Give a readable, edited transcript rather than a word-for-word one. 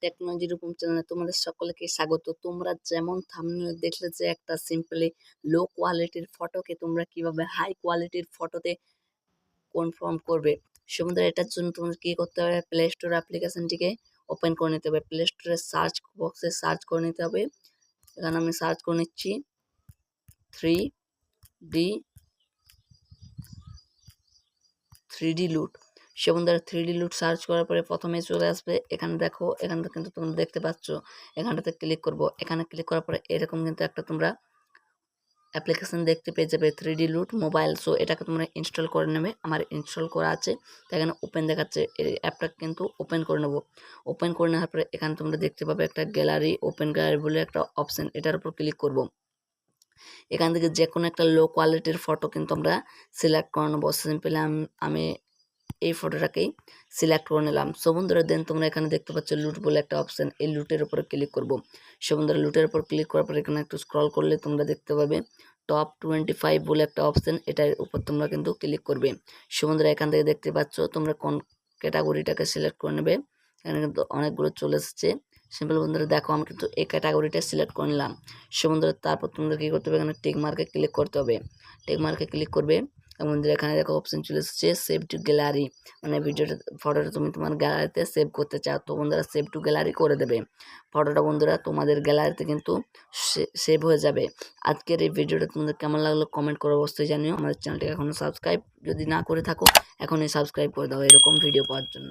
Technology Rupam চ্যানেলে তোমাদের সকলকে স্বাগত। তোমরা যেমন থাম্বনেল দেখলে যে একটা সিম্পলি লো কোয়ালিটির ফটোকে তোমরা কিভাবে হাই কোয়ালিটির ফটোতে কনফার্ম করবে, বন্ধুরা এটার জন্য তোমাদের কি করতে হবে, প্লে স্টোর অ্যাপ্লিকেশনটিকে ওপেন করে নিতে হবে। প্লে স্টোরে সার্চ বক্সে সার্চ করে নিতে হবে। এখানে আমি সার্চ করে নিচ্ছি 3D লুট। বন্ধুরা 3D লুট সার্চ করার পরে প্রথমে চলে আসবে, এখানে দেখো, এখানে কিন্তু তোমরা দেখতে পাচ্ছ, এখানটাতে ক্লিক করব। এখানে ক্লিক করার পরে এরকম কিন্তু একটা তোমরা অ্যাপ্লিকেশন দেখতে পেয়ে যাবে 3D লুট মোবাইল। সো এটাকে তোমরা ইনস্টল করে নেবে। আমার ইনস্টল করা আছে, তাই এখানে ওপেন দেখাচ্ছে। এই অ্যাপটা কিন্তু ওপেন করে নেব। ওপেন করে নেওয়ার পরে এখানে তোমরা দেখতে পাবে একটা গ্যালারি, ওপেন গ্যালারি বলে একটা অপশন, এটার উপর ক্লিক করব। এখান থেকে যে কোনো একটা লো কোয়ালিটির ফটো কিন্তু আমরা সিলেক্ট করে নেবো। সিম্পলি আমি এই ফটোটাকেই সিলেক্ট করে নিলাম। সো বন্ধুরা দেন তোমরা এখানে দেখতে পাচ্ছ লুট বলে একটা অপশন, এই লুটের উপরে ক্লিক করব। সো বন্ধুরা লুটের উপর ক্লিক করার পর এখানে একটু স্ক্রল করলে তোমরা দেখতে পাবে টপ 25 বলে একটা অপশন, এটার উপর তোমরা কিন্তু ক্লিক করবে। সো বন্ধুরা এখান থেকে দেখতে পাচ্ছ তোমরা কোন ক্যাটাগরিটাকে সিলেক্ট করে নেবে। এখানে কিন্তু অনেকগুলো চলে এসেছে। সিম্পল বন্ধুরা দেখো আমি কিন্তু এই ক্যাটাগরিটা সিলেক্ট করে নিলাম। সো বন্ধুরা তারপর তোমাদের কী করতে হবে, এখানে টিক মার্কে ক্লিক করতে হবে। টিক মার্কে ক্লিক করবে এবং বন্ধুরা এখানে দেখো অপশন চলে এসেছে সেভ টু গ্যালারি, মানে ভিডিওটা ফটোটা তুমি তোমার গ্যালারিতে সেভ করতে চাও, তো বন্ধুরা সেভ টু গ্যালারি করে দেবে। ফটোটা বন্ধুরা তোমাদের গ্যালারিতে কিন্তু সেভ হয়ে যাবে। আজকের এই ভিডিওটা তোমাদের কেমন লাগলো কমেন্ট করে অবশ্যই জানিও। আমাদের চ্যানেলটাকে এখনও সাবস্ক্রাইব যদি না করে থাকো এখনই সাবস্ক্রাইব করে দাও এরকম ভিডিও পাওয়ার জন্য।